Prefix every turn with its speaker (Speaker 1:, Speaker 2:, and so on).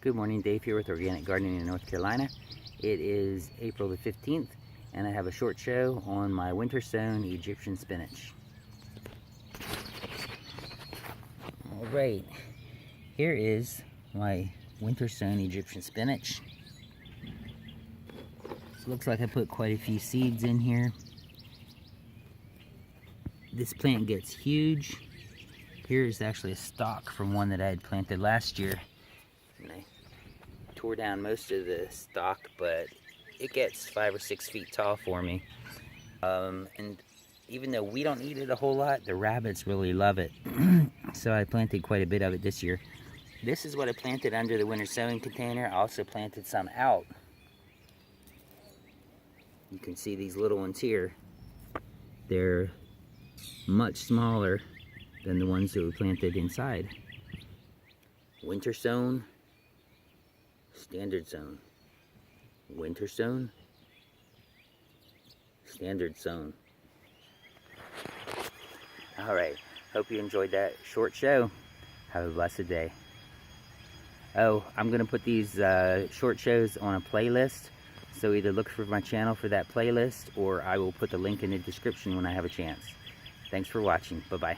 Speaker 1: Good morning, Dave here with Organic Gardening in North Carolina. It is April the 15th and I have a short show on my winter sown Egyptian spinach. Alright, here is my winter sown Egyptian spinach. Looks like I put quite a few seeds in here. This plant gets huge. Here's actually a stalk from one that I had planted last year. And I tore down most of the stalk, but it gets 5 or 6 feet tall for me. And even though we don't eat it a whole lot, the rabbits really love it. So I planted quite a bit of it this year. This is what I planted under the winter sowing container. I also planted some out. You can see these little ones here. They're much smaller than the ones that we planted inside. Winter sown, standard sown. Winter sown, standard sown. Alright, hope you enjoyed that short show. Have a blessed day. Oh, I'm going to put these short shows on a playlist. So either look for my channel for that playlist, or I will put the link in the description when I have a chance. Thanks for watching. Bye-bye.